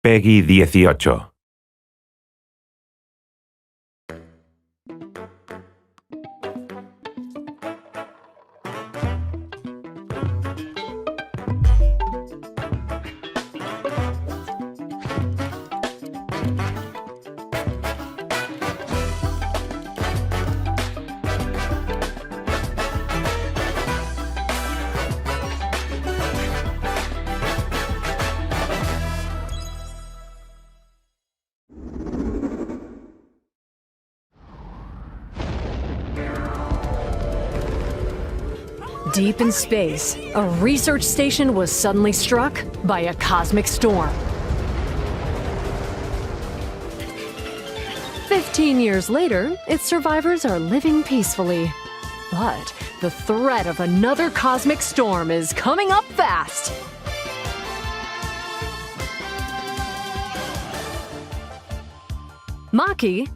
Peggy 18. Deep in space, a research station was suddenly struck by a cosmic storm. 15 years later, its survivors are living peacefully. But the threat of another cosmic storm is coming up fast. Maki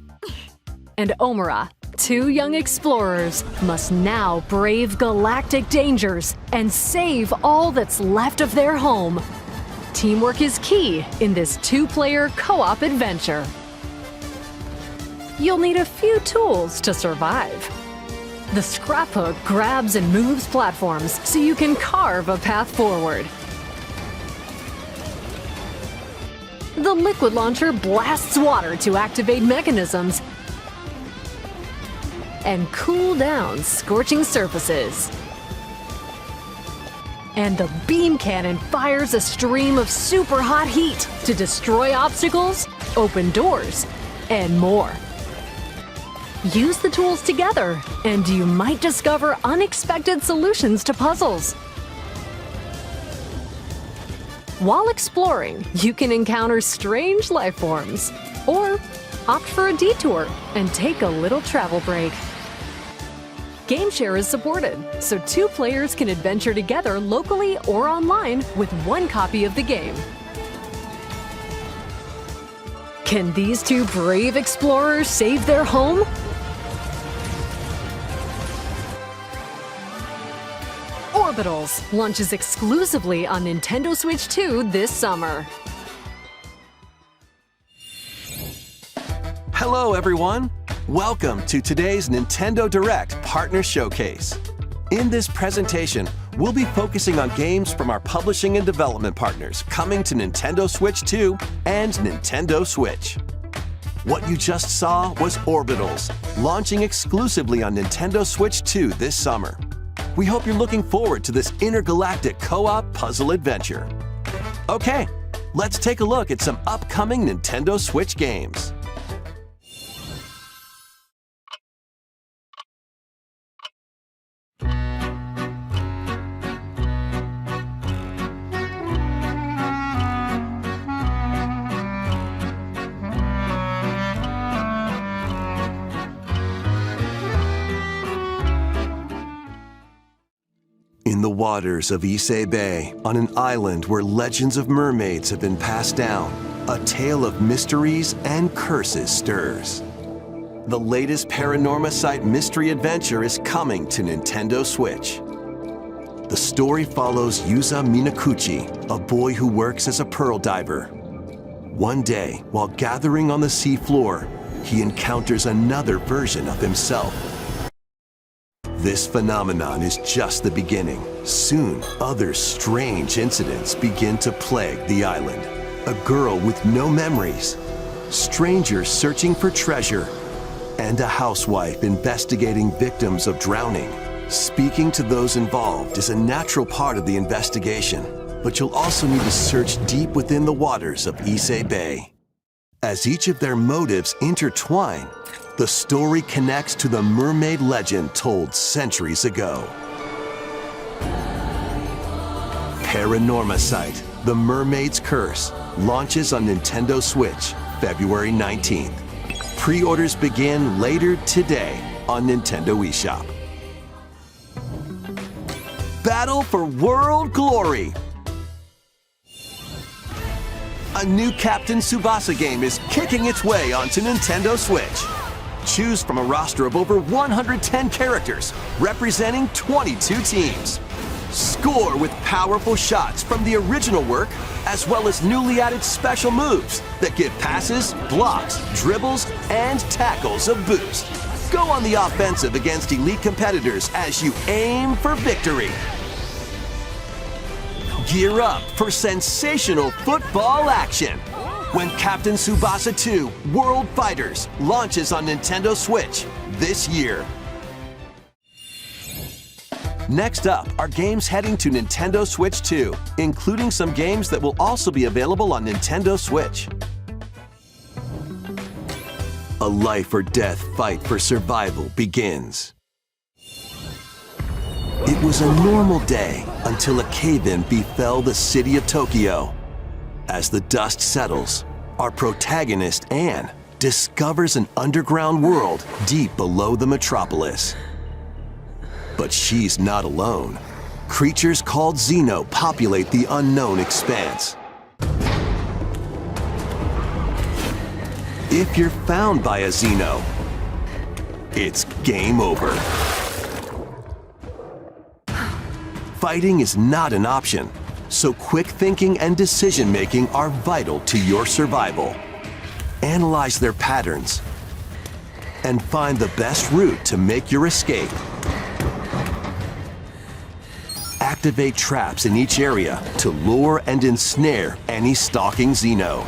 and Omura, two young explorers, must now brave galactic dangers and save all that's left of their home. Teamwork is key in this two-player co-op adventure. You'll need a few tools to survive. The scraphook grabs and moves platforms so you can carve a path forward. The liquid launcher blasts water to activate mechanisms and cool down scorching surfaces. And the beam cannon fires a stream of super hot heat to destroy obstacles, open doors, and more. Use the tools together, and you might discover unexpected solutions to puzzles. While exploring, you can encounter strange life forms, or opt for a detour and take a little travel break. GameShare is supported, so two players can adventure together locally or online with one copy of the game. Can these two brave explorers save their home? Orbitals launches exclusively on Nintendo Switch 2 this summer. Hello, everyone. Welcome to today's Nintendo Direct Partner Showcase. In this presentation, we'll be focusing on games from our publishing and development partners coming to Nintendo Switch 2 and Nintendo Switch. What you just saw was Orbitals, launching exclusively on Nintendo Switch 2 this summer. We hope you're looking forward to this intergalactic co-op puzzle adventure. Okay, let's take a look at some upcoming Nintendo Switch games. In the waters of Issei Bay, on an island where legends of mermaids have been passed down, a tale of mysteries and curses stirs. The latest Paranorma Site mystery adventure is coming to Nintendo Switch. The story follows Yuza Minakuchi, a boy who works as a pearl diver. One day, while gathering on the seafloor, he encounters another version of himself. This phenomenon is just the beginning. Soon, other strange incidents begin to plague the island. A girl with no memories, strangers searching for treasure, and a housewife investigating victims of drowning. Speaking to those involved is a natural part of the investigation, but you'll also need to search deep within the waters of Issei Bay. As each of their motives intertwine, the story connects to the mermaid legend told centuries ago. Paranorma Site: The Mermaid's Curse launches on Nintendo Switch February 19th. Pre-orders begin later today on Nintendo eShop. Battle for World Glory! A new Captain Tsubasa game is kicking its way onto Nintendo Switch. Choose from a roster of over 110 characters representing 22 teams. Score with powerful shots from the original work, as well as newly added special moves that give passes, blocks, dribbles, and tackles a boost. Go on the offensive against elite competitors as you aim for victory. Gear up for sensational football action when Captain Tsubasa 2 World Fighters launches on Nintendo Switch this year. Next up are games heading to Nintendo Switch 2, including some games that will also be available on Nintendo Switch. A life or death fight for survival begins. It was a normal day until a cave-in befell the city of Tokyo. As the dust settles, our protagonist, Anne, discovers an underground world deep below the metropolis. But she's not alone. Creatures called Xeno populate the unknown expanse. If you're found by a Xeno, it's game over. Fighting is not an option, so quick thinking and decision-making are vital to your survival. Analyze their patterns and find the best route to make your escape. Activate traps in each area to lure and ensnare any stalking Xeno.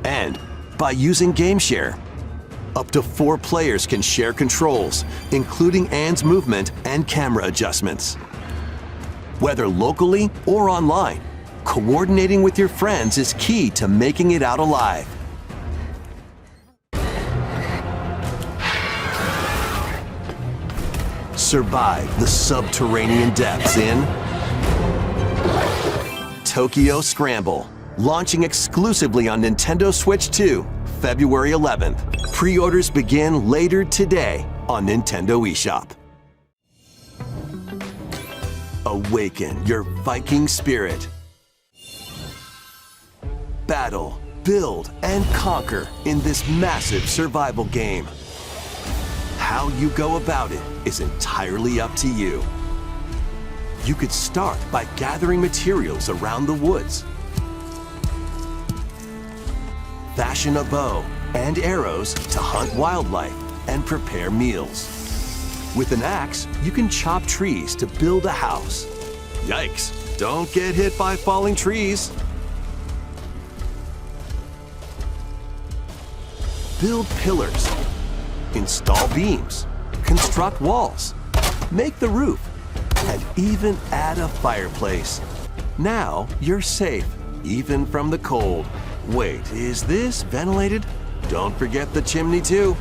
And by using GameShare, up to 4 players can share controls, including Anne's movement and camera adjustments. Whether locally or online, coordinating with your friends is key to making it out alive. Survive the subterranean depths in Tokyo Scramble, launching exclusively on Nintendo Switch 2, February 11th. Pre-orders begin later today on Nintendo eShop. Awaken your Viking spirit. Battle, build, and conquer in this massive survival game. How you go about it is entirely up to you. You could start by gathering materials around the woods. Fashion a bow and arrows to hunt wildlife and prepare meals. With an axe, you can chop trees to build a house. Yikes, don't get hit by falling trees. Build pillars. Install beams, construct walls, make the roof, and even add a fireplace. Now you're safe, even from the cold. Wait, is this ventilated? Don't forget the chimney too.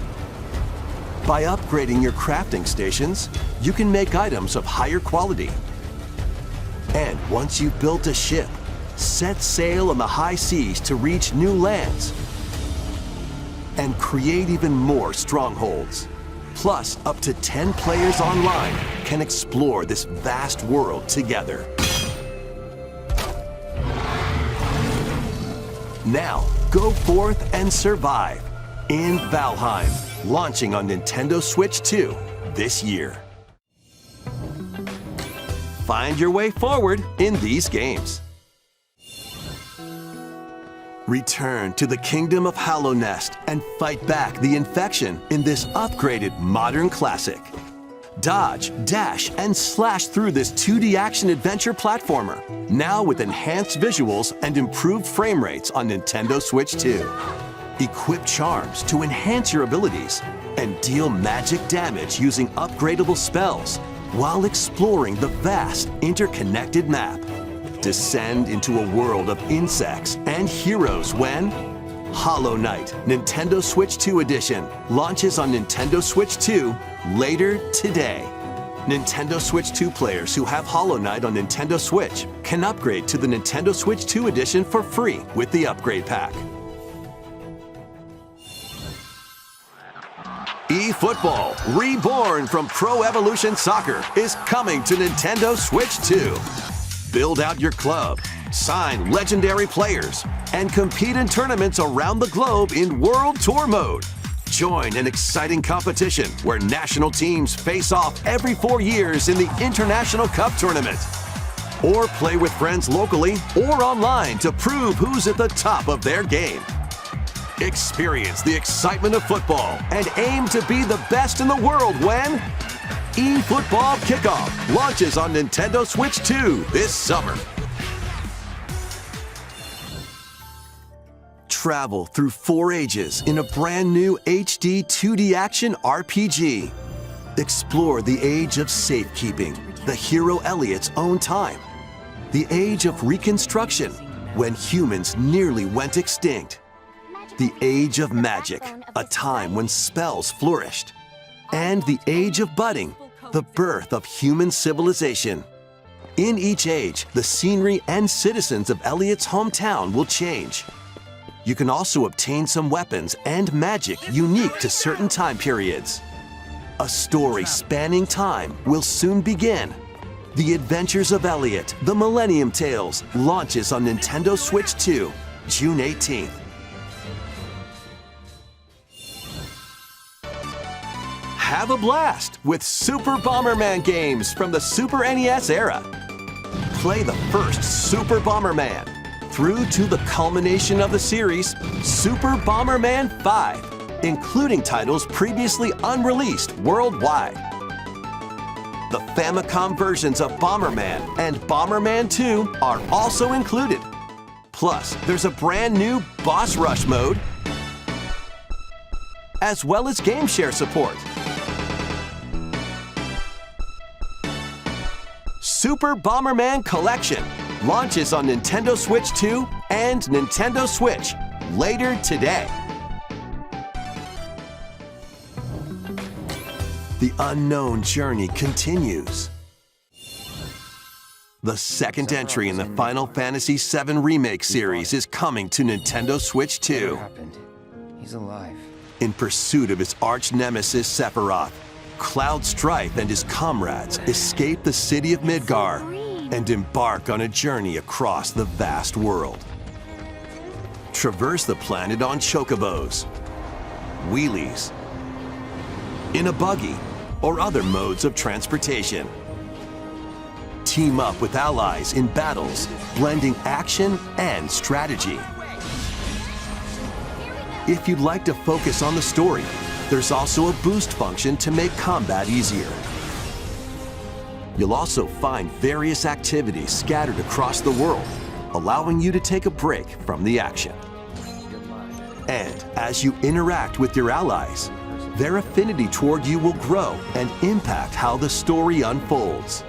By upgrading your crafting stations, you can make items of higher quality. And once you've built a ship, set sail on the high seas to reach new lands and create even more strongholds. Plus, up to 10 players online can explore this vast world together. Now, go forth and survive in Valheim, launching on Nintendo Switch 2 this year. Find your way forward in these games. Return to the kingdom of Hallownest and fight back the infection in this upgraded modern classic. Dodge, dash, and slash through this 2D action-adventure platformer, now with enhanced visuals and improved frame rates on Nintendo Switch 2. Equip charms to enhance your abilities and deal magic damage using upgradable spells while exploring the vast, interconnected map. Descend into a world of insects and heroes when Hollow Knight Nintendo Switch 2 Edition launches on Nintendo Switch 2 later today. Nintendo Switch 2 players who have Hollow Knight on Nintendo Switch can upgrade to the Nintendo Switch 2 Edition for free with the upgrade pack. eFootball, reborn from Pro Evolution Soccer, is coming to Nintendo Switch 2. Build out your club, sign legendary players, and compete in tournaments around the globe in World Tour mode. Join an exciting competition where national teams face off every 4 years in the International Cup Tournament. Or play with friends locally or online to prove who's at the top of their game. Experience the excitement of football and aim to be the best in the world when eFootball Kickoff launches on Nintendo Switch 2 this summer. Travel through 4 ages in a brand new HD 2D action RPG. Explore the age of safekeeping, the hero Elliot's own time. The age of reconstruction, when humans nearly went extinct. The age of magic, a time when spells flourished. And the age of budding, the birth of human civilization. In each age, the scenery and citizens of Elliot's hometown will change. You can also obtain some weapons and magic unique to certain time periods. A story spanning time will soon begin. The Adventures of Elliot, The Millennium Tales, launches on Nintendo Switch 2, June 18th. Have a blast with Super Bomberman games from the Super NES era. Play the first Super Bomberman through to the culmination of the series, Super Bomberman 5, including titles previously unreleased worldwide. The Famicom versions of Bomberman and Bomberman 2 are also included. Plus, there's a brand new Boss Rush mode, as well as Game Share support. Super Bomberman Collection launches on Nintendo Switch 2 and Nintendo Switch later today. The unknown journey continues. The second entry in the Final Fantasy VII Remake series is coming to Nintendo Switch 2. What happened? He's alive. In pursuit of his arch-nemesis Sephiroth, Cloud Strife and his comrades escape the city of Midgar and embark on a journey across the vast world. Traverse the planet on chocobos, wheelies, in a buggy, or other modes of transportation. Team up with allies in battles, blending action and strategy. If you'd like to focus on the story, there's also a boost function to make combat easier. You'll also find various activities scattered across the world, allowing you to take a break from the action. And as you interact with your allies, their affinity toward you will grow and impact how the story unfolds.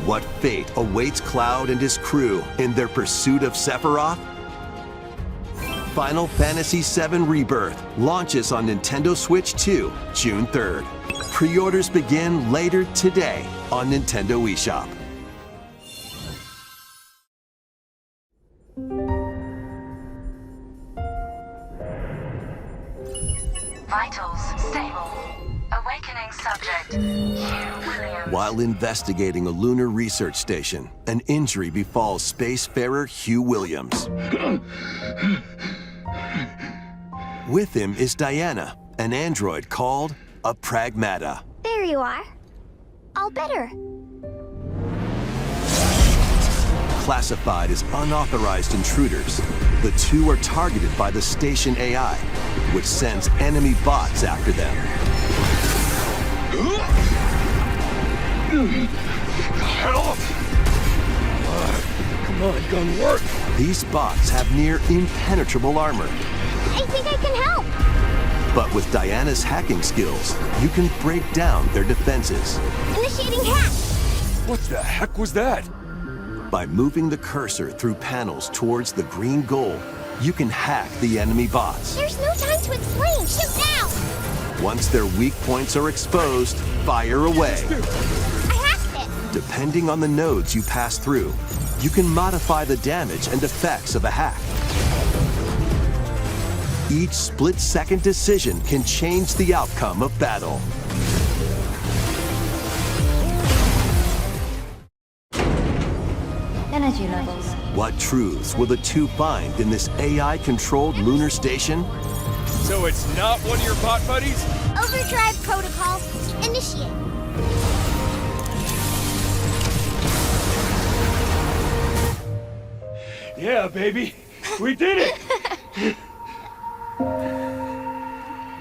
What fate awaits Cloud and his crew in their pursuit of Sephiroth? Final Fantasy VII Rebirth launches on Nintendo Switch 2, June 3rd. Pre-orders begin later today on Nintendo eShop. Vitals stable. Awakening subject, Hugh Williams. While investigating a lunar research station, an injury befalls spacefarer Hugh Williams. With him is Diana, an android called a Pragmata. There you are. All better. Classified as unauthorized intruders, the two are targeted by the station AI, which sends enemy bots after them. Help! Come on, gun work! These bots have near impenetrable armor. I think I can help. But with Diana's hacking skills, you can break down their defenses. Initiating hack. What the heck was that? By moving the cursor through panels towards the green goal, you can hack the enemy bots. There's no time to explain. Shoot now. Once their weak points are exposed, fire away. I hacked it. Depending on the nodes you pass through, you can modify the damage and effects of a hack. Each split-second decision can change the outcome of battle. Energy levels. What truths will the two find in this AI-controlled lunar station? So it's not one of your bot buddies? Overdrive protocol. Initiate. Yeah, baby. We did it!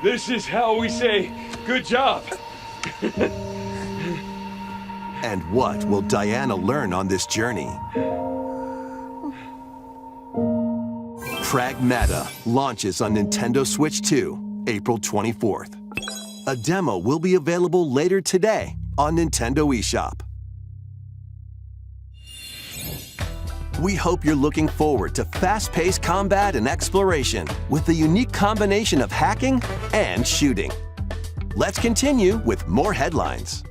This is how we say, good job. And what will Diana learn on this journey? Pragmata launches on Nintendo Switch 2, April 24th. A demo will be available later today on Nintendo eShop. We hope you're looking forward to fast-paced combat and exploration with the unique combination of hacking and shooting. Let's continue with more headlines.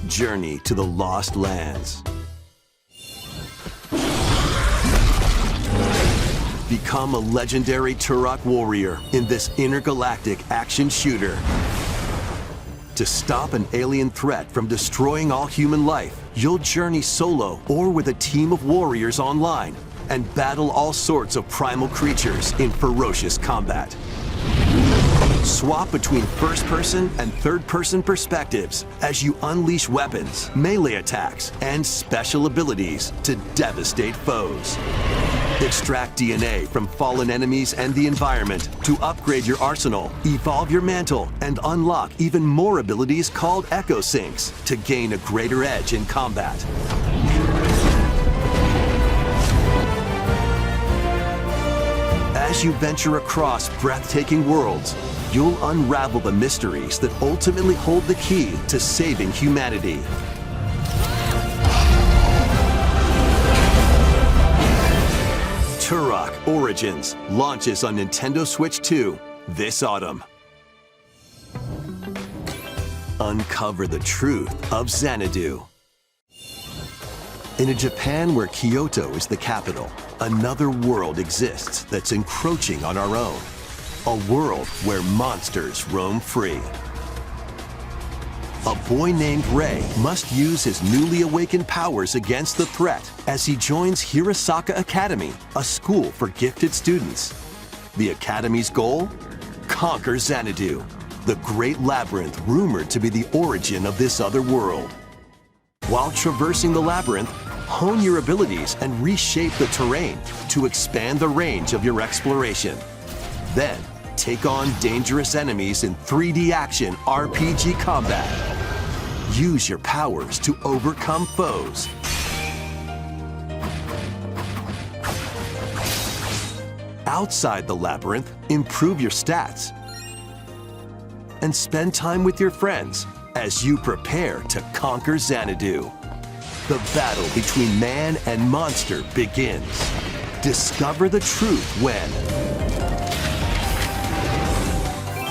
Journey to the Lost Lands. Become a legendary Turok warrior in this intergalactic action shooter. To stop an alien threat from destroying all human life, you'll journey solo or with a team of warriors online and battle all sorts of primal creatures in ferocious combat. Swap between first-person and third-person perspectives as you unleash weapons, melee attacks, and special abilities to devastate foes. Extract DNA from fallen enemies and the environment to upgrade your arsenal, evolve your mantle, and unlock even more abilities called Echo Syncs to gain a greater edge in combat. As you venture across breathtaking worlds, you'll unravel the mysteries that ultimately hold the key to saving humanity. Turok Origins launches on Nintendo Switch 2 this autumn. Uncover the truth of Xanadu. In a Japan where Kyoto is the capital, another world exists that's encroaching on our own. A world where monsters roam free. A boy named Rei must use his newly awakened powers against the threat as he joins Hirasaka Academy, a school for gifted students. The Academy's goal? Conquer Xanadu, the great labyrinth rumored to be the origin of this other world. While traversing the labyrinth, hone your abilities and reshape the terrain to expand the range of your exploration. Then, take on dangerous enemies in 3D action RPG combat. Use your powers to overcome foes. Outside the labyrinth, improve your stats. And spend time with your friends as you prepare to conquer Xanadu. The battle between man and monster begins. Discover the truth when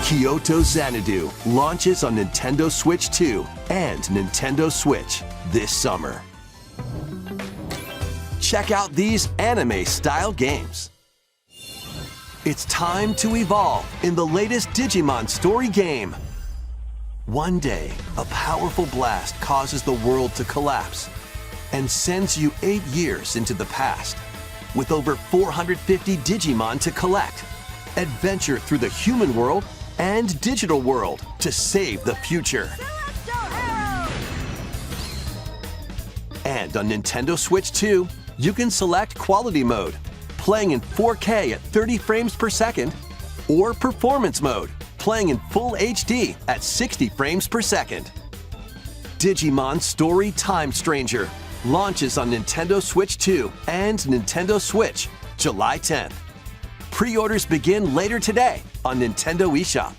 Kyoto Xanadu launches on Nintendo Switch 2 and Nintendo Switch this summer. Check out these anime-style games. It's time to evolve in the latest Digimon story game. One day, a powerful blast causes the world to collapse and sends you 8 years into the past. With over 450 Digimon to collect, adventure through the human world and digital world to save the future. And on Nintendo Switch 2, you can select Quality Mode, playing in 4K at 30 frames per second, or Performance Mode, playing in Full HD at 60 frames per second. Digimon Story Time Stranger launches on Nintendo Switch 2 and Nintendo Switch July 10th. Pre-orders begin later today on Nintendo eShop.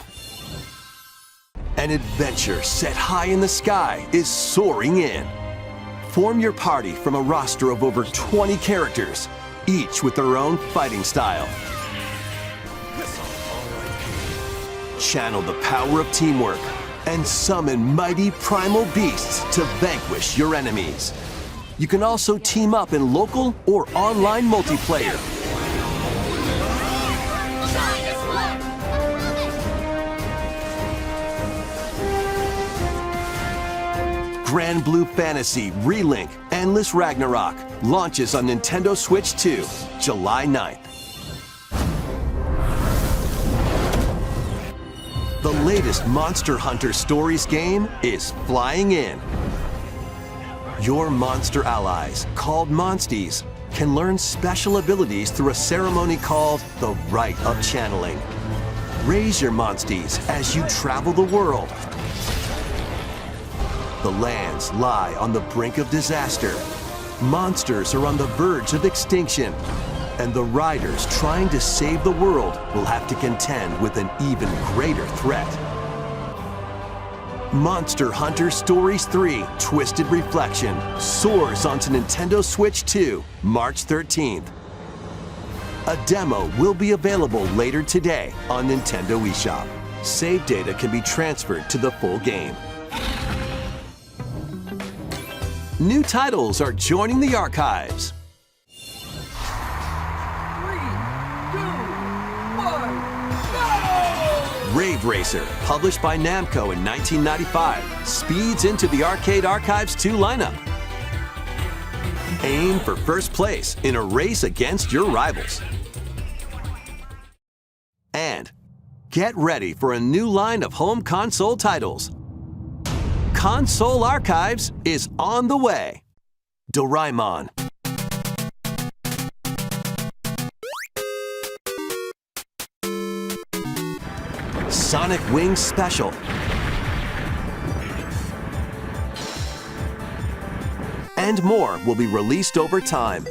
An adventure set high in the sky is soaring in. Form your party from a roster of over 20 characters, each with their own fighting style. Channel the power of teamwork and summon mighty primal beasts to vanquish your enemies. You can also team up in local or online multiplayer. Grand Blue Fantasy Relink Endless Ragnarok launches on Nintendo Switch 2, July 9th. The latest Monster Hunter Stories game is flying in. Your monster allies, called Monsties, can learn special abilities through a ceremony called the Rite of Channeling. Raise your Monsties as you travel the world. The lands lie on the brink of disaster. Monsters are on the verge of extinction. And the riders trying to save the world will have to contend with an even greater threat. Monster Hunter Stories 3 Twisted Reflection soars onto Nintendo Switch 2, March 13th. A demo will be available later today on Nintendo eShop. Save data can be transferred to the full game. New titles are joining the archives. 3, 2, 1, go! Rave Racer, published by Namco in 1995, speeds into the Arcade Archives 2 lineup. Aim for first place in a race against your rivals. And get ready for a new line of home console titles. Console Archives is on the way. Doraemon. Sonic Wings Special. And more will be released over time.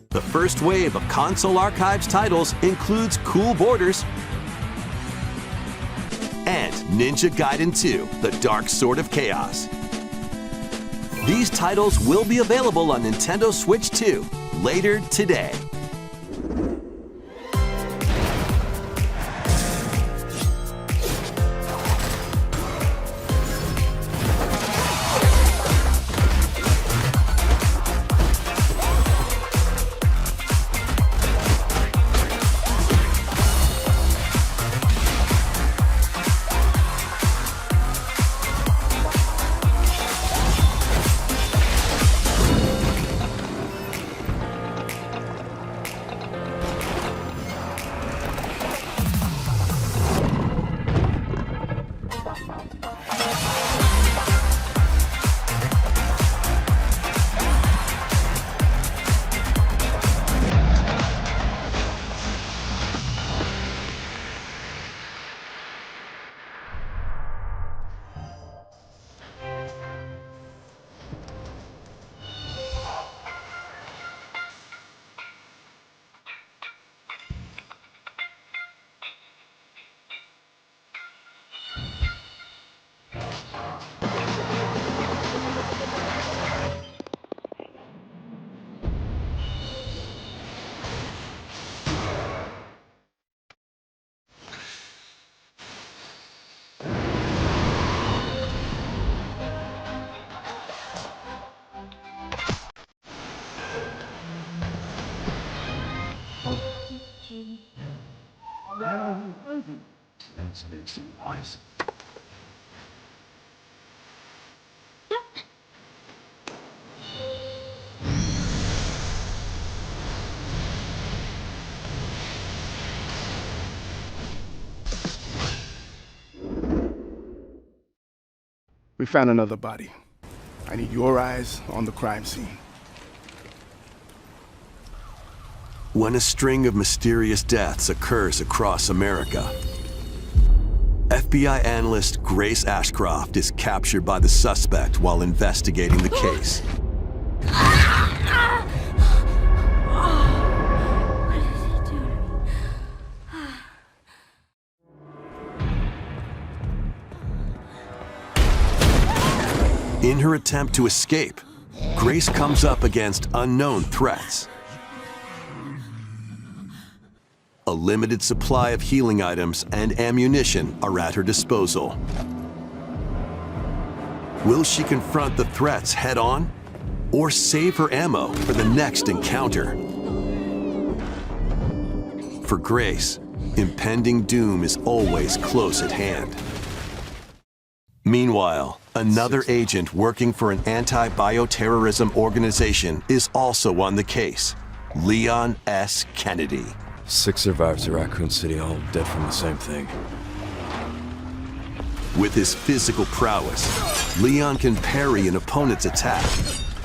The first wave of Console Archives titles includes Cool Borders and Ninja Gaiden 2, The Dark Sword of Chaos. These titles will be available on Nintendo Switch 2 later today. We found another body. I need your eyes on the crime scene. When a string of mysterious deaths occurs across America, FBI analyst Grace Ashcroft is captured by the suspect while investigating the case. In her attempt to escape, Grace comes up against unknown threats. A limited supply of healing items and ammunition are at her disposal. Will she confront the threats head-on, or save her ammo for the next encounter? For Grace, impending doom is always close at hand. Meanwhile, another agent working for an anti-bioterrorism organization is also on the case, Leon S. Kennedy. 6 survivors of Raccoon City, all dead from the same thing. With his physical prowess, Leon can parry an opponent's attack,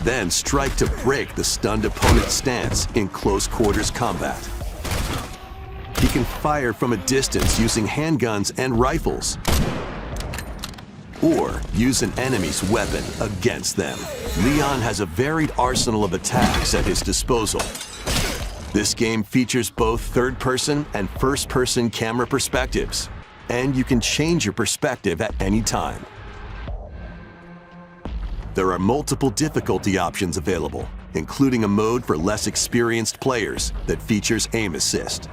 then strike to break the stunned opponent's stance in close quarters combat. He can fire from a distance using handguns and rifles, or use an enemy's weapon against them. Leon has a varied arsenal of attacks at his disposal. This game features both third-person and first-person camera perspectives, and you can change your perspective at any time. There are multiple difficulty options available, including a mode for less experienced players that features aim assist.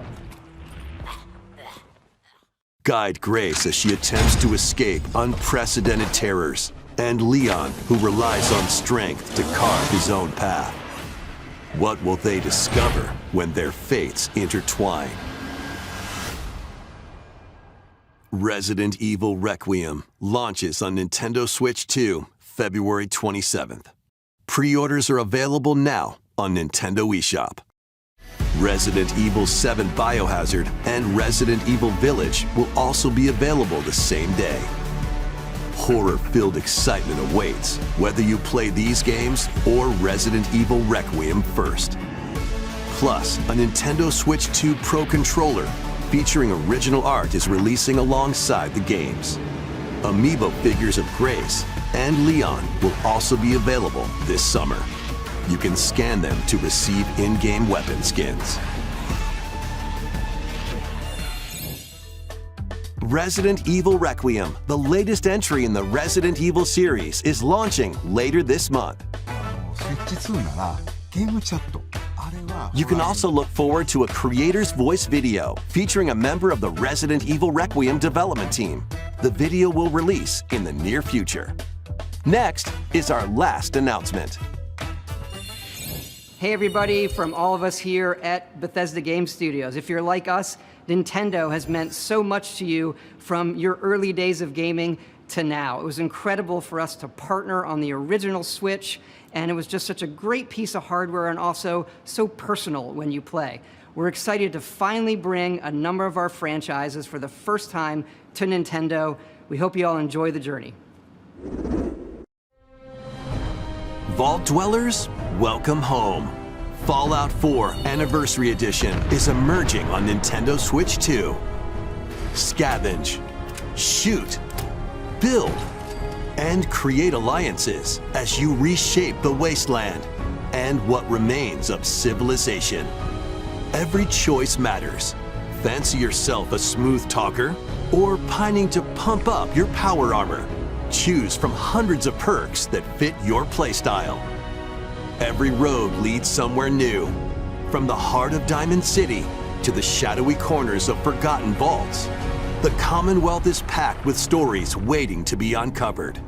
Guide Grace as she attempts to escape unprecedented terrors, and Leon, who relies on strength to carve his own path. What will they discover when their fates intertwine? Resident Evil Requiem launches on Nintendo Switch 2, February 27th. Pre-orders are available now on Nintendo eShop. Resident Evil 7 Biohazard and Resident Evil Village will also be available the same day. Horror-filled excitement awaits whether you play these games or Resident Evil Requiem first. Plus, a Nintendo Switch 2 Pro controller featuring original art is releasing alongside the games. Amiibo figures of Grace and Leon will also be available this summer. You can scan them to receive in-game weapon skins. Resident Evil Requiem, the latest entry in the Resident Evil series, is launching later this month. You can also look forward to a creator's voice video featuring a member of the Resident Evil Requiem development team. The video will release in the near future. Next is our last announcement. Hey everybody, from all of us here at Bethesda Game Studios. If you're like us, Nintendo has meant so much to you from your early days of gaming to now. It was incredible for us to partner on the original Switch, and it was just such a great piece of hardware and also so personal when you play. We're excited to finally bring a number of our franchises for the first time to Nintendo. We hope you all enjoy the journey. Vault Dwellers, welcome home. Fallout 4 Anniversary Edition is emerging on Nintendo Switch 2. Scavenge, shoot, build, and create alliances as you reshape the wasteland and what remains of civilization. Every choice matters. Fancy yourself a smooth talker or pining to pump up your power armor? Choose from hundreds of perks that fit your playstyle. Every road leads somewhere new, from the heart of Diamond City to the shadowy corners of forgotten vaults. The Commonwealth is packed with stories waiting to be uncovered.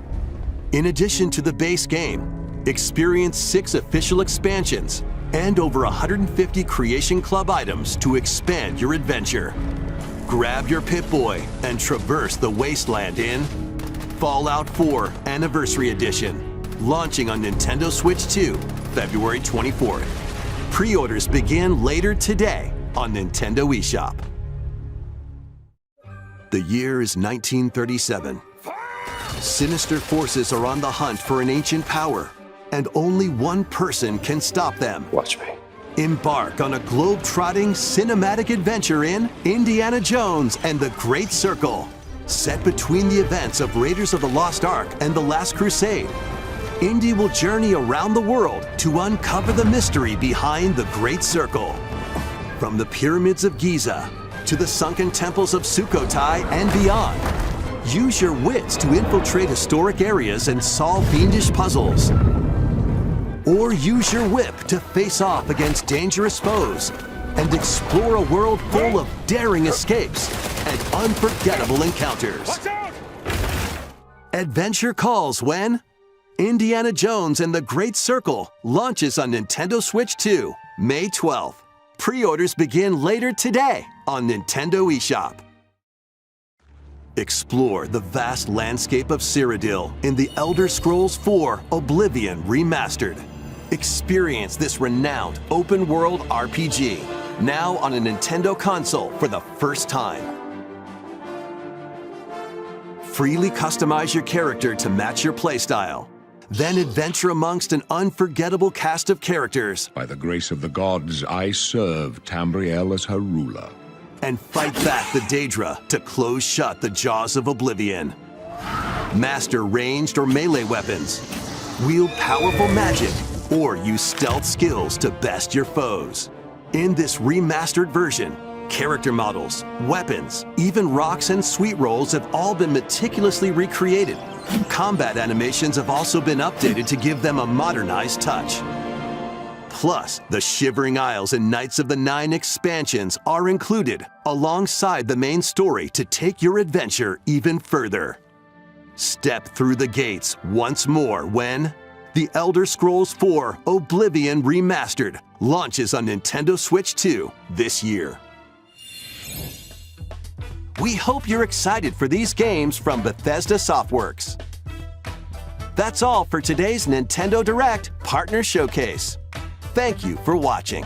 In addition to the base game, experience 6 official expansions and over 150 Creation Club items to expand your adventure. Grab your Pip-Boy and traverse the wasteland in Fallout 4 Anniversary Edition, launching on Nintendo Switch 2, February 24th. Pre-orders begin later today on Nintendo eShop. The year is 1937. Sinister forces are on the hunt for an ancient power, and only one person can stop them. Watch me. Embark on a globe-trotting cinematic adventure in Indiana Jones and the Great Circle. Set between the events of Raiders of the Lost Ark and The Last Crusade, Indy will journey around the world to uncover the mystery behind the Great Circle. From the pyramids of Giza to the sunken temples of Sukhothai and beyond, use your wits to infiltrate historic areas and solve fiendish puzzles. Or use your whip to face off against dangerous foes and explore a world full of daring escapes and unforgettable encounters. Watch out! Adventure calls when Indiana Jones and the Great Circle launches on Nintendo Switch 2, May 12th. Pre-orders begin later today on Nintendo eShop. Explore the vast landscape of Cyrodiil in The Elder Scrolls IV: Oblivion Remastered. Experience this renowned open-world RPG now on a Nintendo console for the first time. Freely customize your character to match your playstyle. Then adventure amongst an unforgettable cast of characters. By the grace of the gods, I serve Tamriel as her ruler. And fight back the Daedra to close shut the jaws of Oblivion. Master ranged or melee weapons. Wield powerful magic, or use stealth skills to best your foes. In this remastered version, character models, weapons, even rocks and sweet rolls have all been meticulously recreated. Combat animations have also been updated to give them a modernized touch. Plus, the Shivering Isles and Knights of the Nine expansions are included alongside the main story to take your adventure even further. Step through the gates once more when The Elder Scrolls IV Oblivion Remastered launches on Nintendo Switch 2 this year. We hope you're excited for these games from Bethesda Softworks. That's all for today's Nintendo Direct Partner Showcase. Thank you for watching.